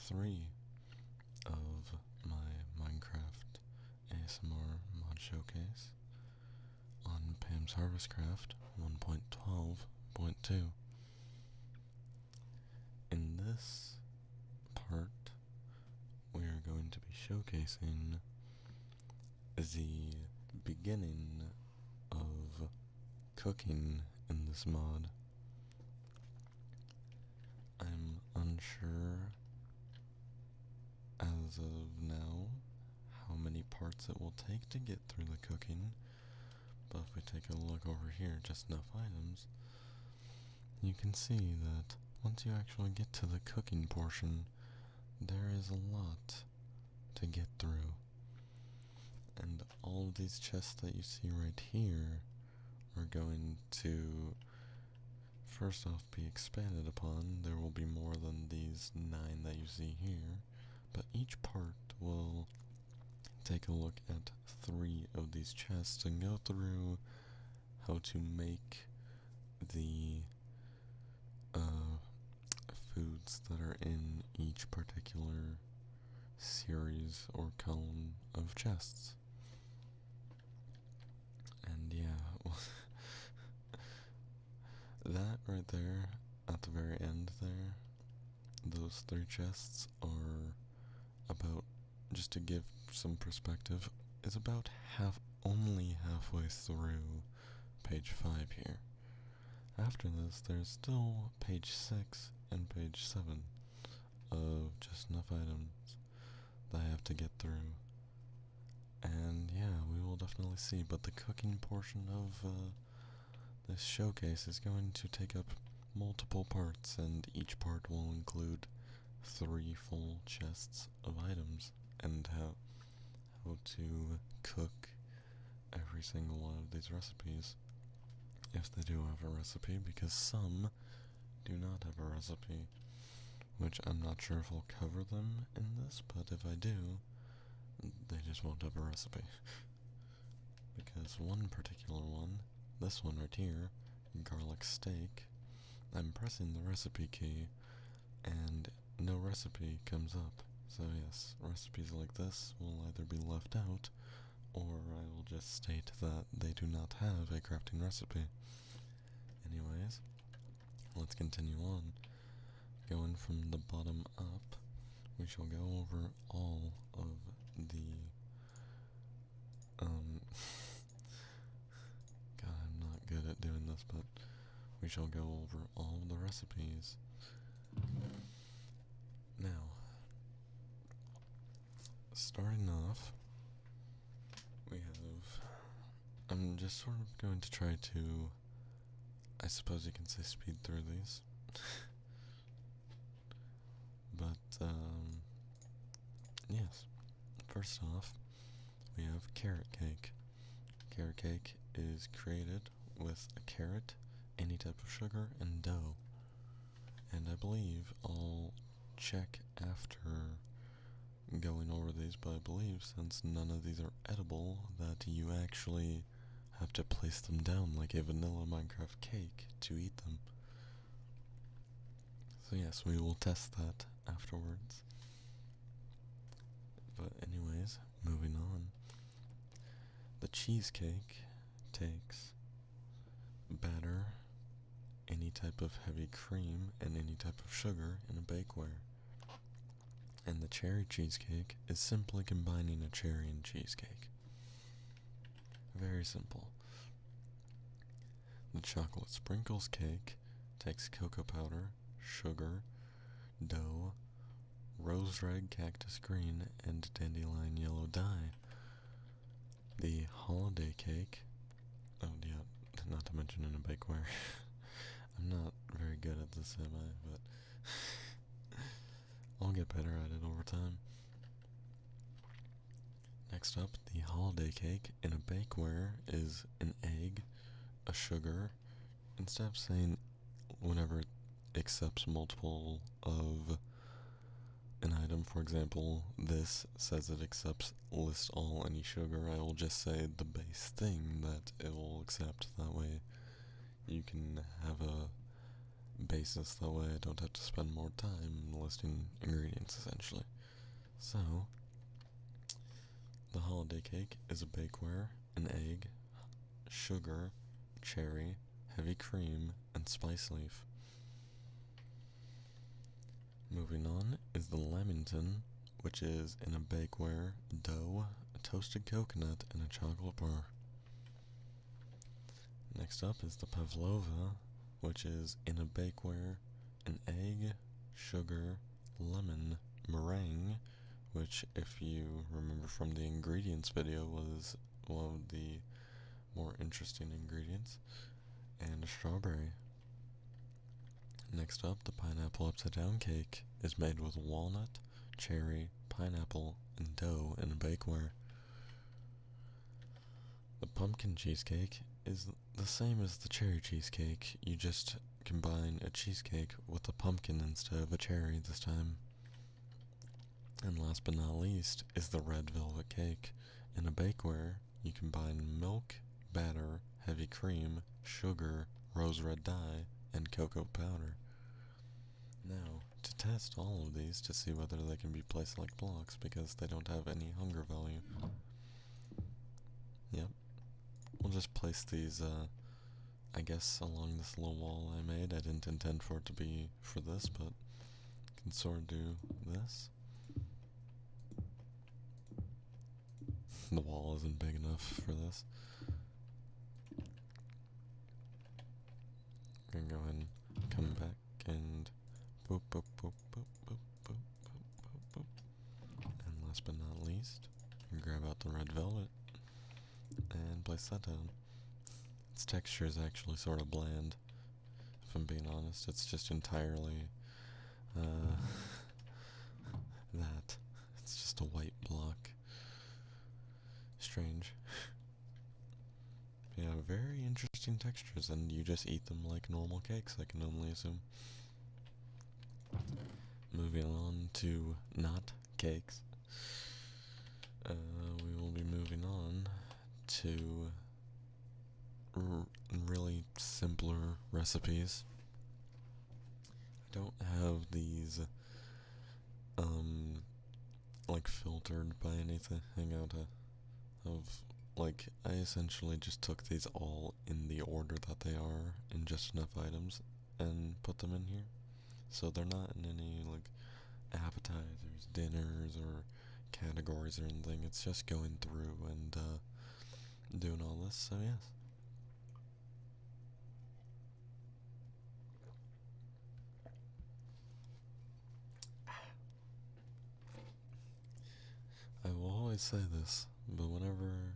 3 of my Minecraft ASMR mod showcase on Pam's Harvestcraft 1.12.2. In this part, we are going to be showcasing the beginning of cooking in this mod. I'm unsure as of now how many parts it will take to get through the cooking, but if we take a look over here, just enough items, you can see that once you actually get to the cooking portion, there is a lot to get through. And all of these chests that you see right here are going to first off be expanded upon. There will be more than these 9 that you see here, but each part will take a look at 3 of these chests and go through how to make the foods that are in each particular series or column of chests. And yeah, that right there at the very end there, those 3 chests are about, just to give some perspective, is about only halfway through page 5 here. After this, there's still page 6 and page 7 of just enough items that I have to get through. And yeah, we will definitely see, but the cooking portion of this showcase is going to take up multiple parts, and each part will include 3 full chests of items and how to cook every single one of these recipes, if they do have a recipe, because some do not have a recipe, which I'm not sure if I'll cover them in this, but if I do, they just won't have a recipe. Because one particular one, this one right here, garlic steak, I'm pressing the recipe key and no recipe comes up. So yes, recipes like this will either be left out or I will just state that they do not have a crafting recipe. Anyways, let's continue on. Going from the bottom up, we shall go over all of the God, I'm not good at doing this, but we shall go over all the recipes. Now, starting off, we have, I'm just sort of going to try to, I suppose you can say, speed through these. But, yes. First off, we have carrot cake. Carrot cake is created with a carrot, any type of sugar, and dough. And I believe I'll check after going over these, but I believe since none of these are edible, that you actually have to place them down like a vanilla Minecraft cake to eat them. So yes, we will test that afterwards. But anyways, moving on. The cheesecake takes batter, any type of heavy cream, and any type of sugar in a bakeware. And the cherry cheesecake is simply combining a cherry and cheesecake. Very simple. The chocolate sprinkles cake takes cocoa powder, sugar, dough, rose red, cactus green, and dandelion yellow dye. The holiday cake, oh yeah, not to mention in a bakeware. I'm not very good at this, am I? But I'll get better at it over time. Next up, the holiday cake in a bakeware is an egg, a sugar. Instead of saying whenever it accepts multiple of an item, for example, this says it accepts list all any sugar, I will just say the base thing that it will accept. That way you can have basis, that way I don't have to spend more time listing ingredients essentially. So, the holiday cake is a bakeware, an egg, sugar, cherry, heavy cream, and spice leaf. Moving on is the Lamington, which is in a bakeware, dough, a toasted coconut, and a chocolate bar. Next up is the Pavlova, which is in a bakeware, an egg, sugar, lemon, meringue, which, if you remember from the ingredients video, was one of the more interesting ingredients, and a strawberry. Next up, the pineapple upside down cake is made with walnut, cherry, pineapple, and dough in a bakeware. The pumpkin cheesecake is the same as the cherry cheesecake, you just combine a cheesecake with a pumpkin instead of a cherry this time. And last but not least is the red velvet cake. In a bakeware, you combine milk, batter, heavy cream, sugar, rose red dye, and cocoa powder. Now, to test all of these to see whether they can be placed like blocks because they don't have any hunger value. Yep. We'll just place these, I guess, along this little wall I made. I didn't intend for it to be for this, but can sort of do this. The wall isn't big enough for this. I'm gonna go ahead and come back and boop, boop, boop, boop, boop, boop, boop, boop, boop. And last but not least, grab out the red velvet and place that down. Its texture is actually sort of bland, if I'm being honest. It's just entirely that. It's just a white block. Strange. Yeah, very interesting textures, and you just eat them like normal cakes, I can only assume. Moving on to not cakes. We will be moving on to really simpler recipes. I don't have these like filtered by anything out of like, I essentially just took these all in the order that they are in just enough items and put them in here. So they're not in any like appetizers, dinners, or categories or anything. It's just going through and doing all this, so yes. I will always say this, but whenever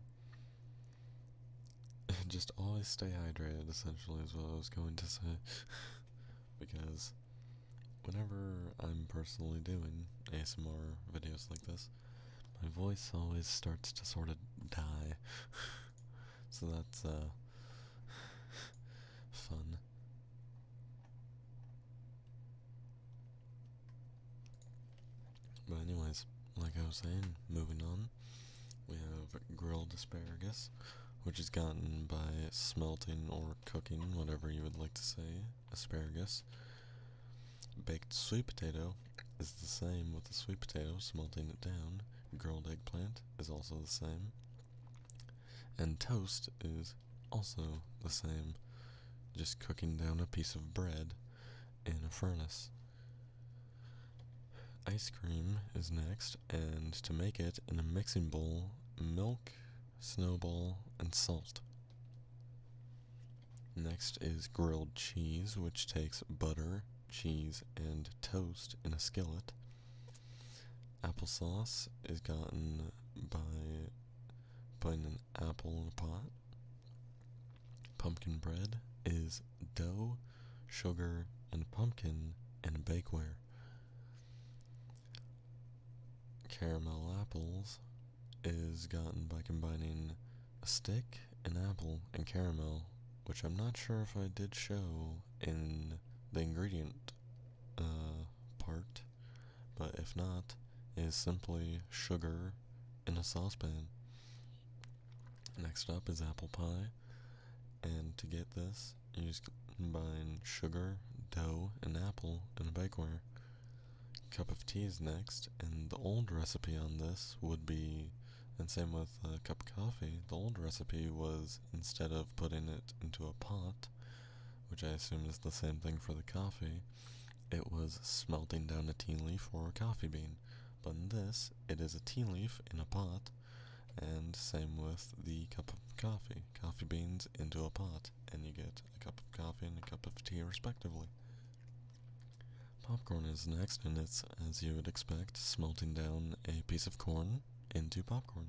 just always stay hydrated, essentially, is what I was going to say. Because whenever I'm personally doing ASMR videos like this, my voice always starts to sort of die. So that's fun. But anyways, like I was saying, moving on, we have grilled asparagus, which is gotten by smelting or cooking, whatever you would like to say, asparagus. Baked sweet potato is the same with the sweet potato, smelting it down. Grilled eggplant is also the same. And toast is also the same, just cooking down a piece of bread in a furnace. Ice cream is next, and to make it, in a mixing bowl, milk, snowball, and salt. Next is grilled cheese, which takes butter, cheese, and toast in a skillet. Applesauce is gotten by putting an apple in a pot. Pumpkin bread is dough, sugar, and pumpkin in a bakeware. Caramel apples is gotten by combining a stick, an apple, and caramel, which I'm not sure if I did show in the ingredient part, but if not, is simply sugar in a saucepan. Next up is apple pie, and to get this, you just combine sugar, dough, an apple, and a bakeware. Cup of tea is next, and the old recipe on this would be, and same with a cup of coffee, the old recipe was instead of putting it into a pot, which I assume is the same thing for the coffee, it was smelting down a tea leaf or a coffee bean. But in this, it is a tea leaf in a pot, and same with the cup of coffee. Coffee beans into a pot, and you get a cup of coffee and a cup of tea respectively. Popcorn is next, and it's, as you would expect, smelting down a piece of corn into popcorn.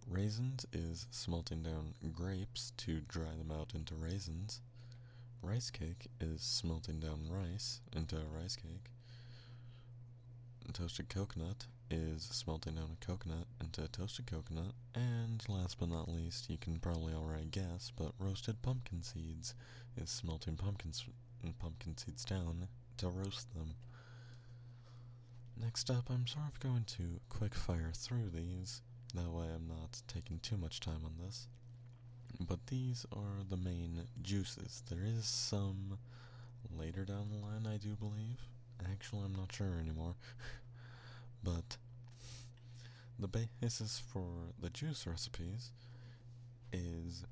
Raisins is smelting down grapes to dry them out into raisins. Rice cake is smelting down rice into a rice cake. Toasted coconut is smelting down a coconut into a toasted coconut. And last but not least, you can probably already guess, but roasted pumpkin seeds is smelting pumpkin seeds down to roast them. Next up, I'm sort of going to quick fire through these, that way I'm not taking too much time on this. But these are the main juices. There is some later down the line, I do believe. Actually, I'm not sure anymore. But the basis for the juice recipes is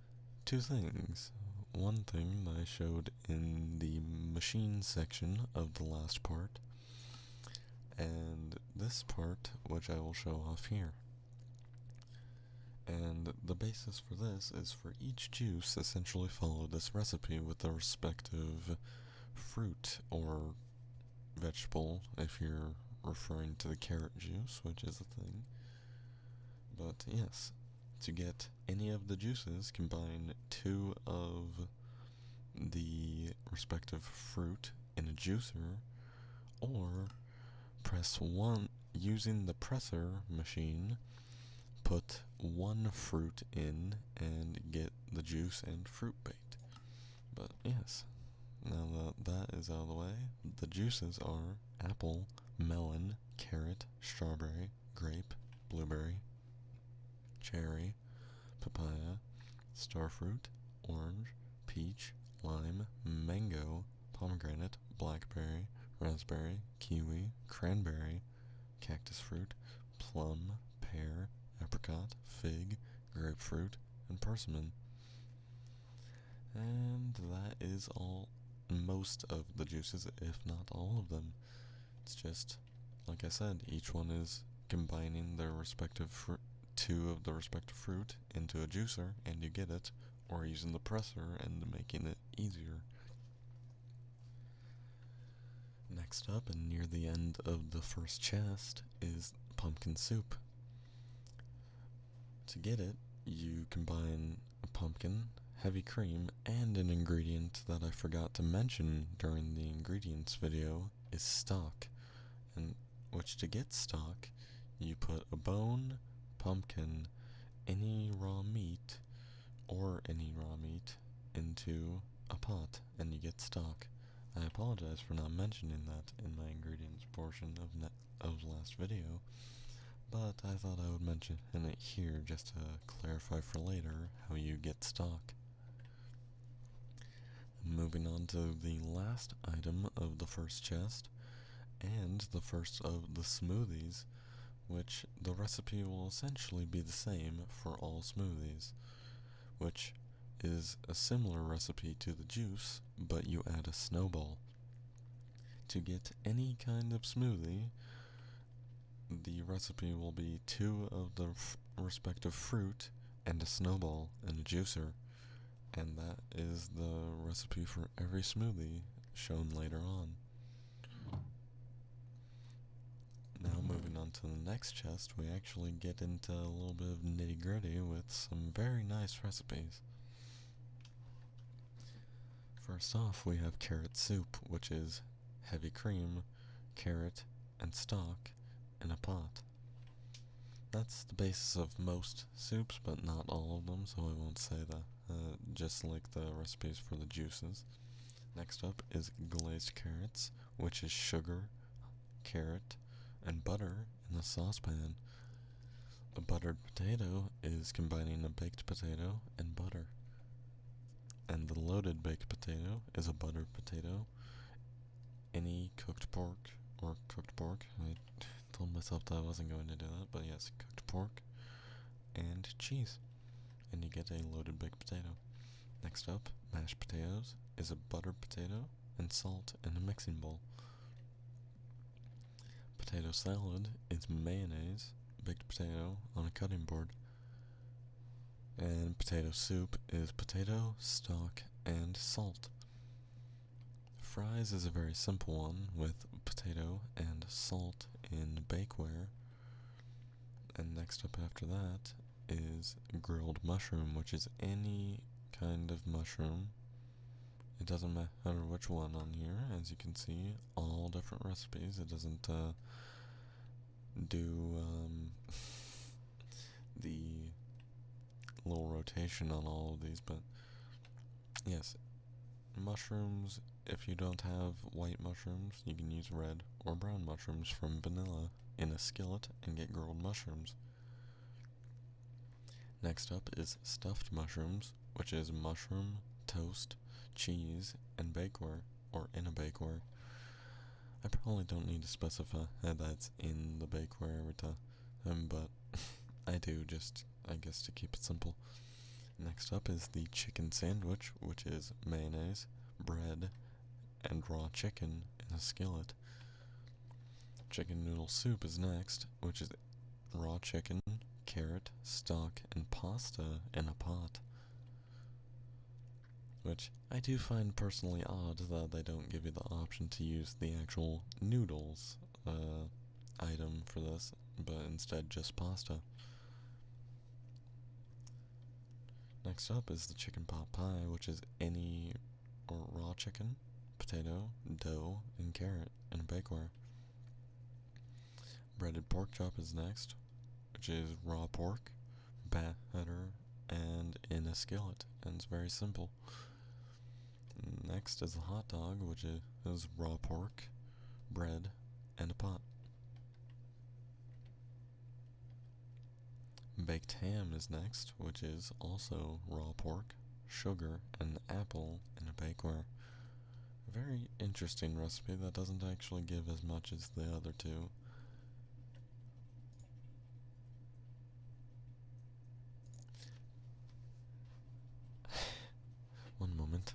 two things. One thing that I showed in the machine section of the last part, and this part, which I will show off here. And the basis for this is for each juice essentially follow this recipe with the respective fruit or vegetable, if you're referring to the carrot juice, which is a thing. But yes, to get any of the juices, combine two of the respective fruit in a juicer, or press one using the presser machine. Put one fruit in and get the juice and fruit baked. But yes, now that that is out of the way, the juices are apple, melon, carrot, strawberry, grape, blueberry, cherry, papaya, starfruit, orange, peach, lime, mango, pomegranate, blackberry, raspberry, kiwi, cranberry, cactus fruit, plum, pear, apricot, fig, grapefruit, and persimmon. And that is all, most of the juices, if not all of them. It's just, like I said, each one is combining their respective two of the respective fruit into a juicer, and you get it, or using the presser and making it easier. Next up, and near the end of the first chest, is pumpkin soup. To get it, you combine a pumpkin, heavy cream, and an ingredient that I forgot to mention during the ingredients video is stock. And which, to get stock, you put a bone, pumpkin, any raw meat into a pot, and you get stock. I apologize for not mentioning that in my ingredients portion of last video, but I thought I would mention it here just to clarify for later how you get stock. Moving on to the last item of the first chest, and the first of the smoothies, which the recipe will essentially be the same for all smoothies, which is a similar recipe to the juice, but you add a snowball. To get any kind of smoothie, the recipe will be two of the respective fruit and a snowball and a juicer, and that is the recipe for every smoothie shown later on. Now moving on to the next chest, we actually get into a little bit of nitty gritty with some very nice recipes. First off, we have carrot soup, which is heavy cream, carrot, and stock in a pot. That's the basis of most soups, but not all of them, so I won't say that, just like the recipes for the juices. Next up is glazed carrots, which is sugar, carrot, and butter in a saucepan. A buttered potato is combining a baked potato and butter. And the loaded baked potato is a buttered potato. Any cooked pork or cooked pork. I told myself that I wasn't going to do that, but yes, cooked pork and cheese. And you get a loaded baked potato. Next up, mashed potatoes is a buttered potato and salt in a mixing bowl. Potato salad is mayonnaise, baked potato on a cutting board. And potato soup is potato, stock, and salt. Fries is a very simple one with potato and salt in bakeware. And next up after that is grilled mushroom, which is any kind of mushroom. It doesn't matter which one on here, as you can see, all different recipes. It doesn't do the little rotation on all of these, but yes, mushrooms. If you don't have white mushrooms, you can use red or brown mushrooms from vanilla in a skillet and get grilled mushrooms. Next up is stuffed mushrooms, which is mushroom, toast, cheese, and bakeware, or in a bakeware. I probably don't need to specify that's in the bakeware every time, but I do, just, I guess, to keep it simple. Next up is the chicken sandwich, which is mayonnaise, bread, and raw chicken in a skillet. Chicken noodle soup is next, which is raw chicken, carrot, stock, and pasta in a pot. Which I do find personally odd that they don't give you the option to use the actual noodles item for this, but instead just pasta. Next up is the chicken pot pie, which is any or raw chicken, potato, dough, and carrot in a bakeware. Breaded pork chop is next, which is raw pork, batter, and in a skillet, and it's very simple. Next is a hot dog, which is raw pork, bread, and a pot. Baked ham is next, which is also raw pork, sugar, and apple in a bakeware. A very interesting recipe that doesn't actually give as much as the other two. One moment.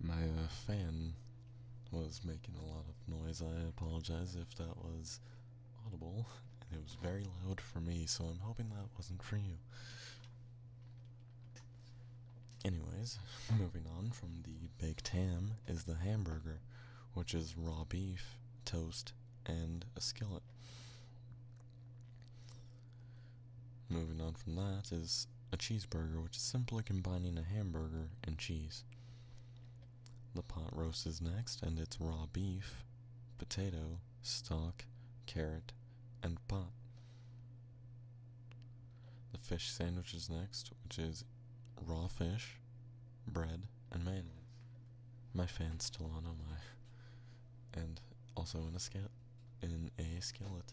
My fan was making a lot of noise. I apologize if that was audible. And it was very loud for me, so I'm hoping that wasn't for you. Anyways, moving on from the baked ham is the hamburger, which is raw beef, toast, and a skillet. Moving on from that is a cheeseburger, which is simply combining a hamburger and cheese. The pot roast is next, and it's raw beef, potato, stock, carrot, and pot. The fish sandwich is next, which is raw fish, bread, and mayonnaise. My fan's still on my, and also in a skillet.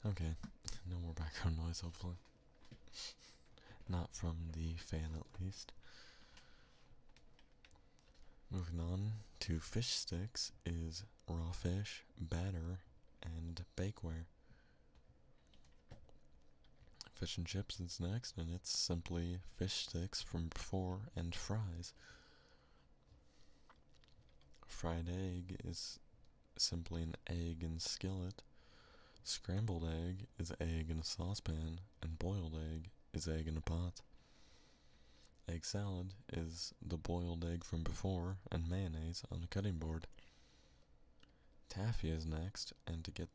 Okay, no more background noise, hopefully. Not from the fan, at least. Moving on to fish sticks is raw fish, batter, and bakeware. Fish and chips is next, and it's simply fish sticks from before and fries. Fried egg is simply an egg in a skillet. Scrambled egg is egg in a saucepan, and boiled egg is egg in a pot. Egg salad is the boiled egg from before and mayonnaise on a cutting board. Taffy is next, and to get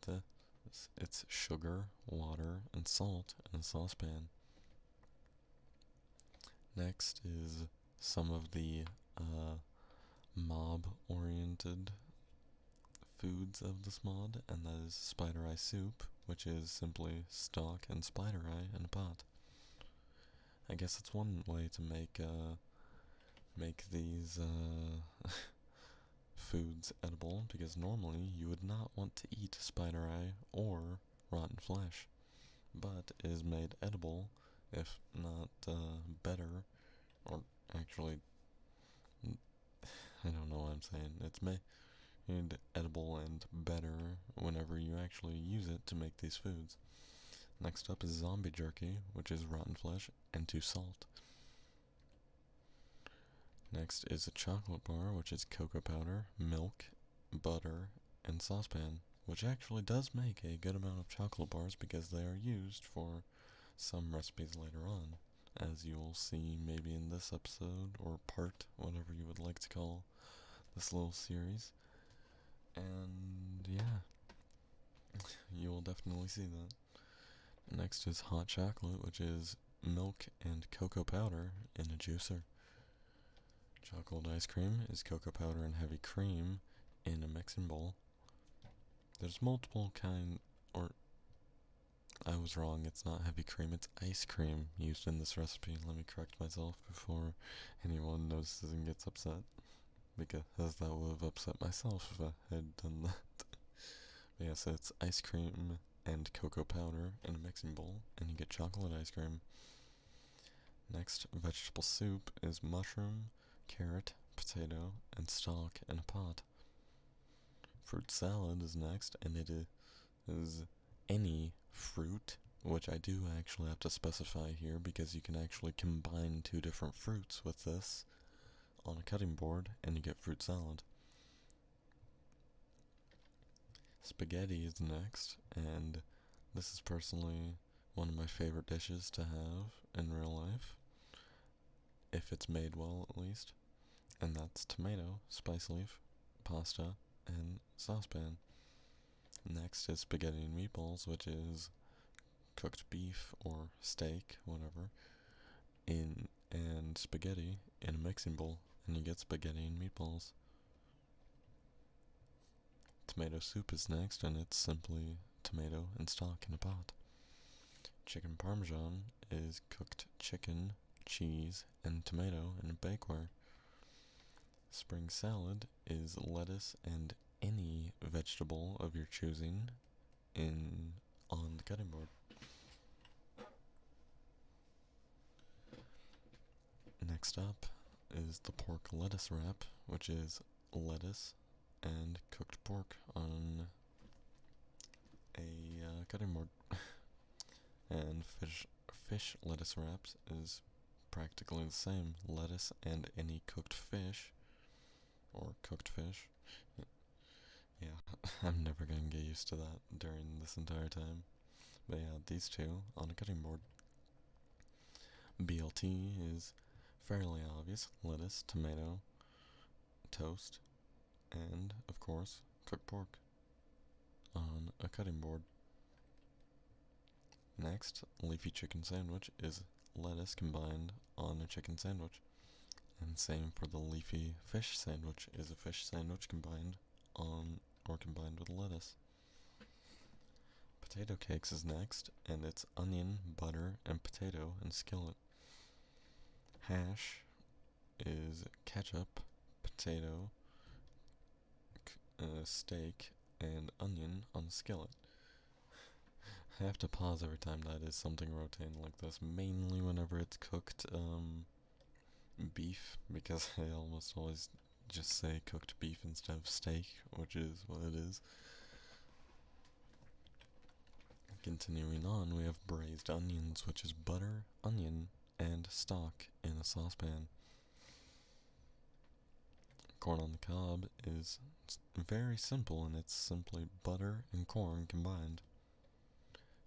it's sugar, water, and salt in a saucepan. Next is some of the mob-oriented foods of this mod, and that is spider eye soup, which is simply stock and spider eye in a pot. I guess it's one way to make these foods edible because normally you would not want to eat spider eye or rotten flesh, but is made edible, if not better, or actually, I don't know what I'm saying. It's made edible and better whenever you actually use it to make these foods. Next up is zombie jerky, which is rotten flesh and to salt. Next is a chocolate bar, which is cocoa powder, milk, butter, and saucepan, which actually does make a good amount of chocolate bars because they are used for some recipes later on, as you will see maybe in this episode or part, whatever you would like to call this little series. And yeah, you will definitely see that. Next is hot chocolate, which is milk and cocoa powder in a juicer. Chocolate ice cream is cocoa powder and heavy cream in a mixing bowl. There's multiple or I was wrong, it's not heavy cream, it's ice cream used in this recipe. Let me correct myself before anyone notices and gets upset, because that would have upset myself if I had done that. But yeah, so it's ice cream and cocoa powder in a mixing bowl, and you get chocolate ice cream. Next, vegetable soup is mushroom, carrot, potato, and stalk in a pot. Fruit salad is next, and it is any fruit, which I do actually have to specify here because you can actually combine two different fruits with this on a cutting board and you get fruit salad. Spaghetti is next, and this is personally one of my favorite dishes to have in real life, if it's made well at least, and that's tomato, spice leaf, pasta, and saucepan. Next is spaghetti and meatballs, which is cooked beef or steak, whatever, and spaghetti in a mixing bowl, and you get spaghetti and meatballs. Tomato soup is next, and it's simply tomato and stock in a pot. Chicken parmesan is cooked chicken, cheese, and tomato in a bakeware. Spring salad is lettuce and any vegetable of your choosing on the cutting board. Next up is the pork lettuce wrap, which is lettuce and cooked pork on a cutting board. And fish lettuce wraps is practically the same. Lettuce and any cooked fish, or cooked fish. Yeah, I'm never gonna get used to that during this entire time. But yeah, these two on a cutting board. BLT is fairly obvious. Lettuce, tomato, toast, and, of course, cooked pork on a cutting board. Next, leafy chicken sandwich is lettuce combined on a chicken sandwich. And same for the leafy fish sandwich, is a fish sandwich combined with lettuce. Potato cakes is next, and it's onion, butter, and potato in a skillet. Hash is ketchup, potato, steak, and onion on a skillet. I have to pause every time that is something rotating like this, mainly whenever it's cooked beef, because I almost always just say cooked beef instead of steak, which is what it is. Continuing on, we have braised onions, which is butter, onion, and stock in a saucepan. Corn on the cob is very simple, and it's simply butter and corn combined.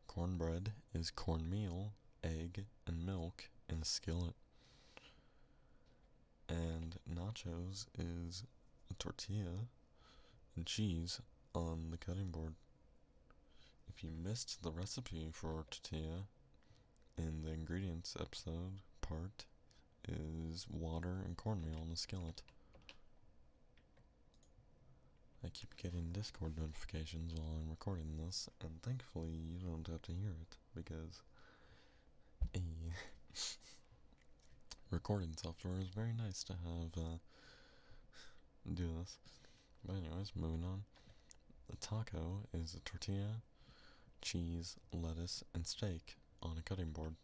Cornbread is cornmeal, egg, and milk in a skillet. And nachos is a tortilla and cheese on the cutting board. If you missed the recipe for tortilla in the ingredients episode, part is water and cornmeal in the skillet. I keep getting Discord notifications while I'm recording this, and thankfully you don't have to hear it, because recording software is very nice to have do this. But anyways, moving on. The taco is a tortilla, cheese, lettuce, and steak on a cutting board.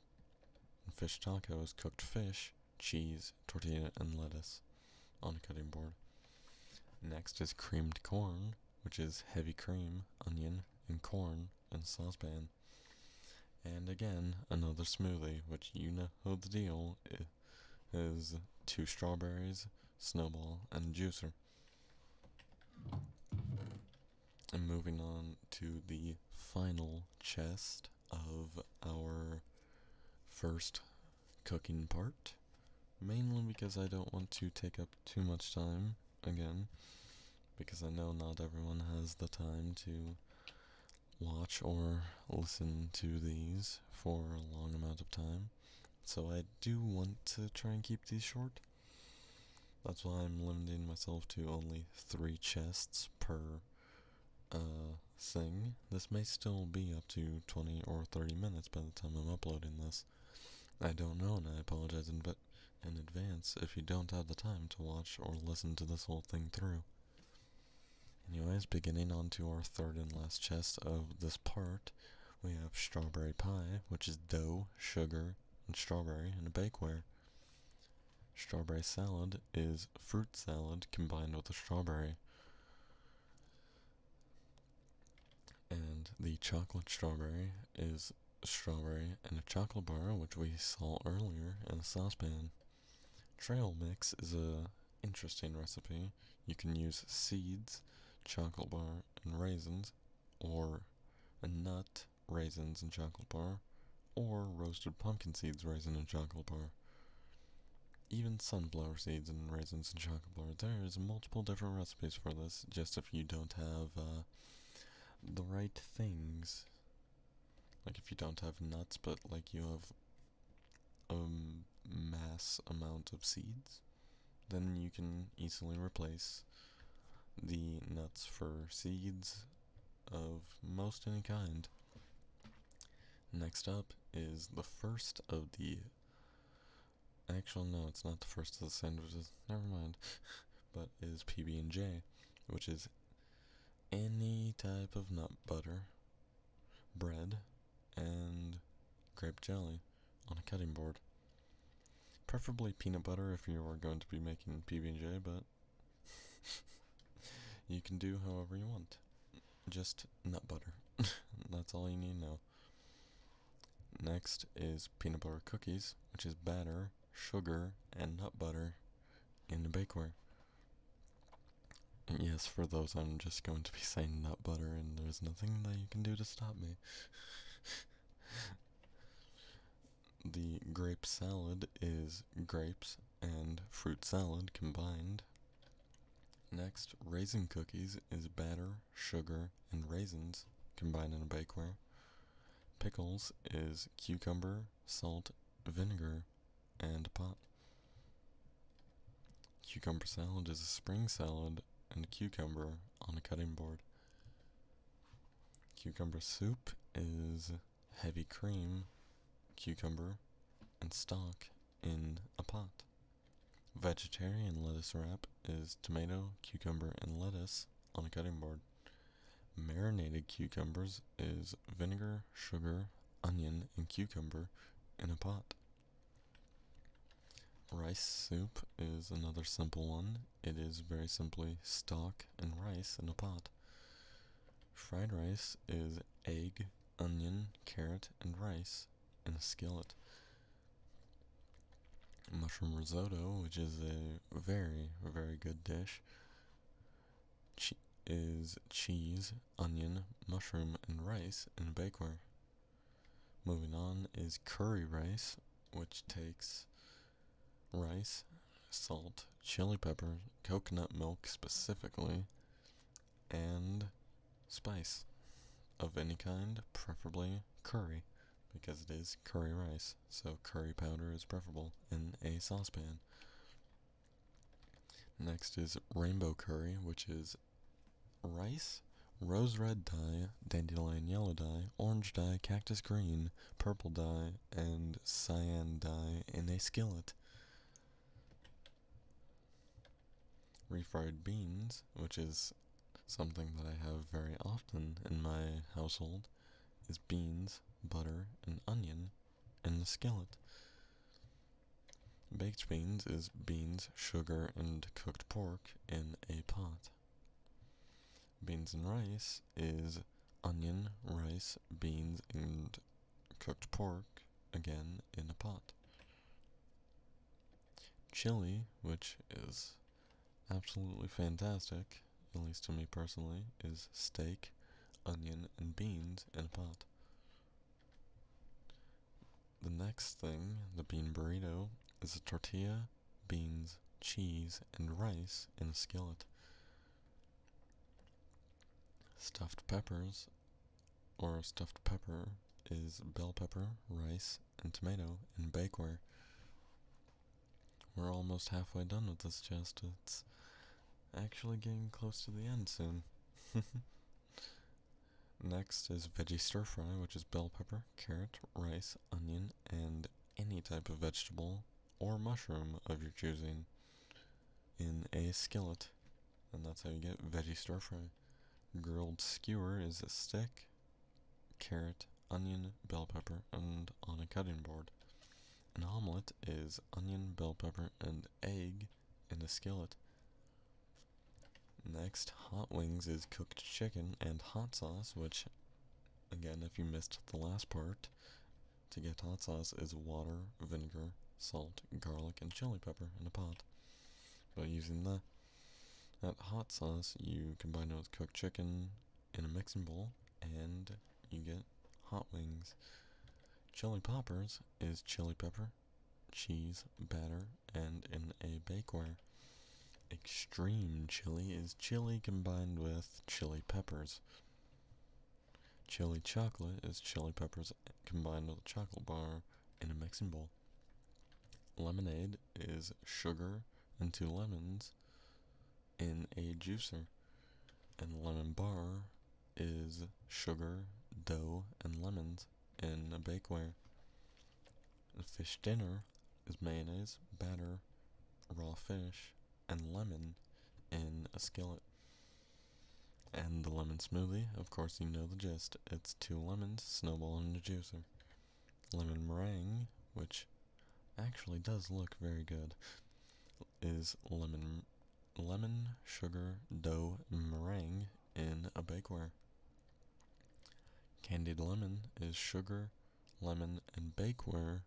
And fish taco is cooked fish, cheese, tortilla, and lettuce on a cutting board. Next is creamed corn, which is heavy cream, onion, and corn in a saucepan. And again, another smoothie, which you know the deal is 2 strawberries, snowball, and a juicer. And moving on to the final chest of our first cooking part, mainly because I don't want to take up too much time again, because I know not everyone has the time to watch or listen to these for a long amount of time. So I do want to try and keep these short. That's why I'm limiting myself to only 3 chests per thing. This may still be up to 20 or 30 minutes by the time I'm uploading this. I don't know, and I apologize in advance if you don't have the time to watch or listen to this whole thing through. Anyways, beginning on to our third and last chest of this part, we have strawberry pie, which is dough, sugar, and strawberry in a bakeware. Strawberry salad is fruit salad combined with a strawberry. And the chocolate strawberry is strawberry and a chocolate bar, which we saw earlier in a saucepan. Trail mix is a interesting recipe. You can use seeds, chocolate bar, and raisins, or a nut, raisins, and chocolate bar, or roasted pumpkin seeds, raisin, and chocolate bar. Even sunflower seeds and raisins and chocolate bar. There's multiple different recipes for this, just if you don't have the right things. Like if you don't have nuts, but like you have a mass amount of seeds, then you can easily replace the nuts for seeds of most any kind. Next up is the first of the... Actually, no, it's not the first of the sandwiches. Never mind. But is PB&J, which is any type of nut butter, bread, and grape jelly on a cutting board. Preferably peanut butter if you are going to be making PB&J, but you can do however you want. Just nut butter. That's all you need to know. Next is peanut butter cookies, which is batter, sugar, and nut butter in a bakeware. And yes, for those, I'm just going to be saying nut butter, and there's nothing that you can do to stop me. The grape salad is grapes and fruit salad combined. Next, raisin cookies is batter, sugar, and raisins combined in a bakeware. Pickles is cucumber, salt, vinegar, and a pot. Cucumber salad is a spring salad and a cucumber on a cutting board. Cucumber soup is heavy cream, cucumber, and stock in a pot. Vegetarian lettuce wrap is tomato, cucumber, and lettuce on a cutting board. Marinated cucumbers is vinegar, sugar, onion, and cucumber in a pot. Rice soup is another simple one. It is very simply stock and rice in a pot. Fried rice is egg, onion, carrot, and rice in a skillet. Mushroom risotto, which is a very, very good dish, is cheese, onion, mushroom, and rice in a bakeware. Moving on is curry rice, which takes rice, salt, chili pepper, coconut milk specifically, and spice of any kind, preferably curry, because it is curry rice, so curry powder is preferable in a saucepan. Next is rainbow curry, which is rice, rose red dye, dandelion yellow dye, orange dye, cactus green, purple dye, and cyan dye in a skillet. refried beans, which is something that I have very often in my household, is beans, butter, and onion in the skillet. Baked beans is beans, sugar, and cooked pork in a pot. Beans and rice is onion, rice, beans, and cooked pork, again in a pot. Chili, which is absolutely fantastic, at least to me personally, is steak, onion, and beans in a pot. The next thing, the bean burrito, is a tortilla, beans, cheese, and rice in a skillet. Stuffed peppers, or stuffed pepper, is bell pepper, rice, and tomato in bakeware. We're almost halfway done with this chest. It's actually getting close to the end soon. Next is veggie stir fry, which is bell pepper, carrot, rice, onion, and any type of vegetable or mushroom of your choosing in a skillet. And that's how you get veggie stir fry. Grilled skewer is a stick, carrot, onion, bell pepper, and on a cutting board. An omelet is onion, bell pepper, and egg in a skillet. Next, hot wings is cooked chicken and hot sauce, which, again, if you missed the last part, to get hot sauce is water, vinegar, salt, garlic, and chili pepper in a pot. But using that hot sauce, you combine it with cooked chicken in a mixing bowl, and you get hot wings. Chili poppers is chili pepper, cheese, batter, and in a bakeware. Extreme chili is chili combined with chili peppers. Chili chocolate is chili peppers combined with a chocolate bar in a mixing bowl. Lemonade is sugar and 2 lemons in a juicer. And lemon bar is sugar, dough, and lemons in a bakeware. A fish dinner is mayonnaise, batter, raw fish, and lemon in a skillet. And the lemon smoothie, of course you know the gist. It's 2 lemons, snowball, and a juicer. Lemon meringue, which actually does look very good, is lemon, sugar, dough, meringue in a bakeware. Candied lemon is sugar, lemon, and bakeware.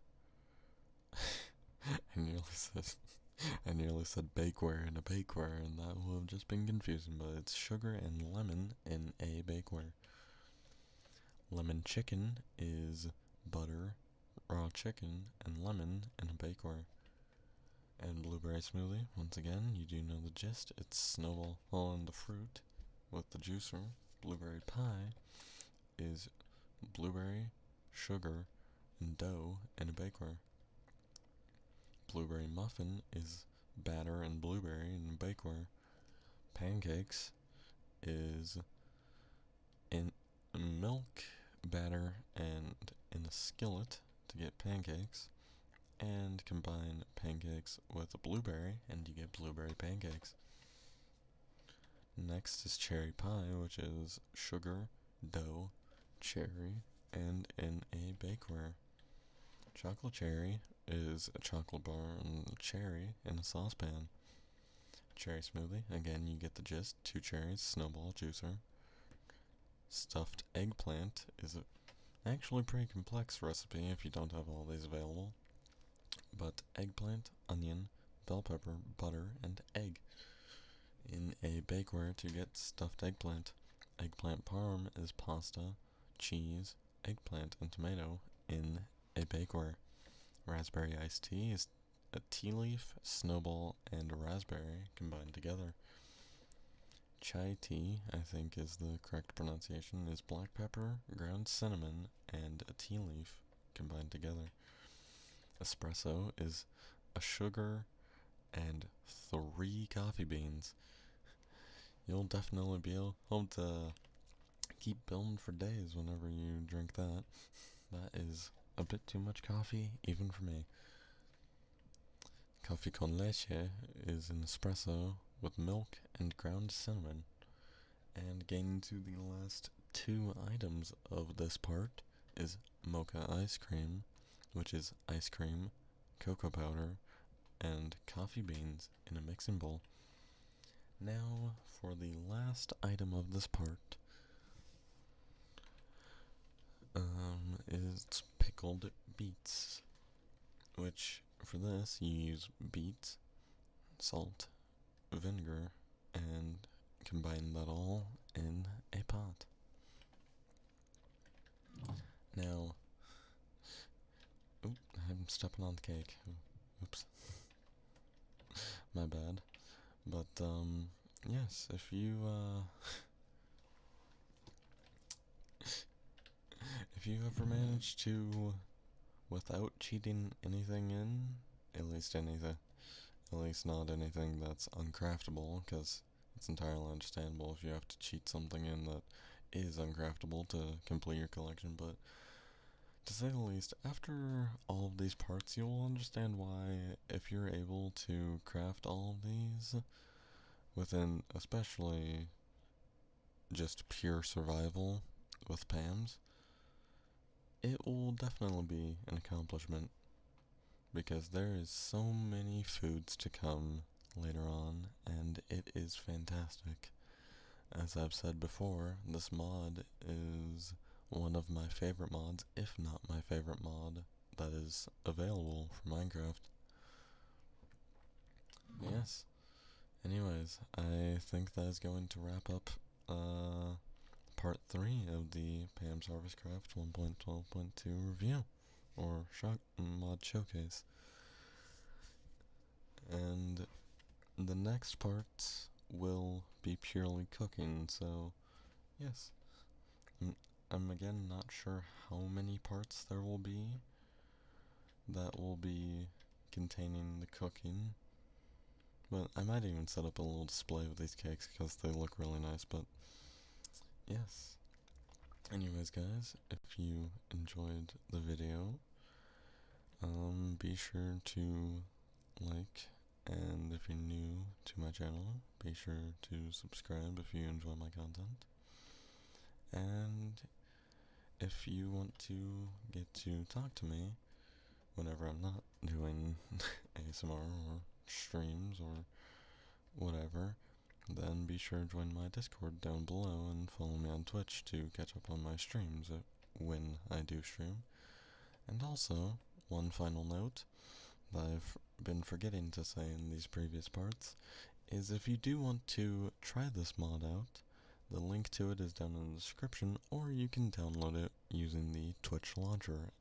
I nearly said bakeware in a bakeware, and that would have just been confusing, but it's sugar and lemon in a bakeware. Lemon chicken is butter, raw chicken, and lemon in a bakeware. And blueberry smoothie, once again, you do know the gist. It's snowball on the fruit with the juicer. Blueberry pie is blueberry, sugar, and dough in a bakeware. Blueberry muffin is batter and blueberry in a bakeware. Pancakes is in milk, batter, and in a skillet to get pancakes. And combine pancakes with a blueberry and you get blueberry pancakes. Next is cherry pie, which is sugar, dough, cherry, and in a bakeware. Chocolate cherry is a chocolate bar and cherry in a saucepan. Cherry smoothie, again you get the gist, 2 cherries, snowball, juicer. Stuffed eggplant is actually a pretty complex recipe if you don't have all these available. But eggplant, onion, bell pepper, butter, and egg in a bakeware to get stuffed eggplant. Eggplant parm is pasta, cheese, eggplant, and tomato in a bakeware. Raspberry iced tea is a tea leaf, snowball, and a raspberry combined together. Chai tea, I think is the correct pronunciation, is black pepper, ground cinnamon, and a tea leaf combined together. Espresso is a sugar and 3 coffee beans. You'll definitely be able to keep building for days whenever you drink that. That is a bit too much coffee, even for me. Coffee con leche is an espresso with milk and ground cinnamon. And getting to the last two items of this part is mocha ice cream, which is ice cream, cocoa powder, and coffee beans in a mixing bowl. Now, for the last item of this part, is pickled beets, which for this you use beets, salt, vinegar, and combine that all in a pot. Now, I'm stepping on the cake. Oops. My bad. But, yes, if you, if you ever manage to, without cheating anything in, at least not anything that's uncraftable, because it's entirely understandable if you have to cheat something in that is uncraftable to complete your collection, but to say the least, after all of these parts, you'll understand why, if you're able to craft all of these within especially just pure survival with Pam's, it will definitely be an accomplishment, because there is so many foods to come later on, and it is fantastic. As I've said before, this mod is one of my favorite mods, if not my favorite mod, that is available for Minecraft. Yes. Anyways, I think that is going to wrap up part 3 of the Pam's Harvestcraft 1.12.2 review, or mod showcase. And the next part will be purely cooking, so yes. I'm again not sure how many parts there will be that will be containing the cooking, but I might even set up a little display of these cakes because they look really nice. But yes, anyways guys, if you enjoyed the video, be sure to like, and if you're new to my channel, be sure to subscribe if you enjoy my content. And if you want to get to talk to me whenever I'm not doing ASMR or streams or whatever, then be sure to join my Discord down below and follow me on Twitch to catch up on my streams when I do stream. And also, one final note that I've been forgetting to say in these previous parts is, if you do want to try this mod out, the link to it is down in the description, or you can download it using the Twitch launcher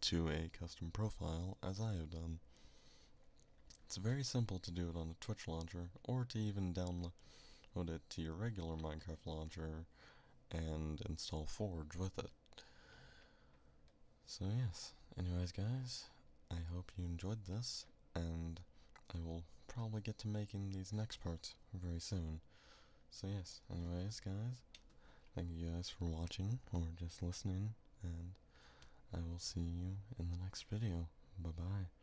to a custom profile, as I have done. It's very simple to do it on the Twitch launcher, or to even download it to your regular Minecraft launcher and install Forge with it. So yes, anyways guys, I hope you enjoyed this, and I will probably get to making these next parts very soon. So yes, anyways guys, thank you guys for watching or just listening, and I will see you in the next video. Bye bye.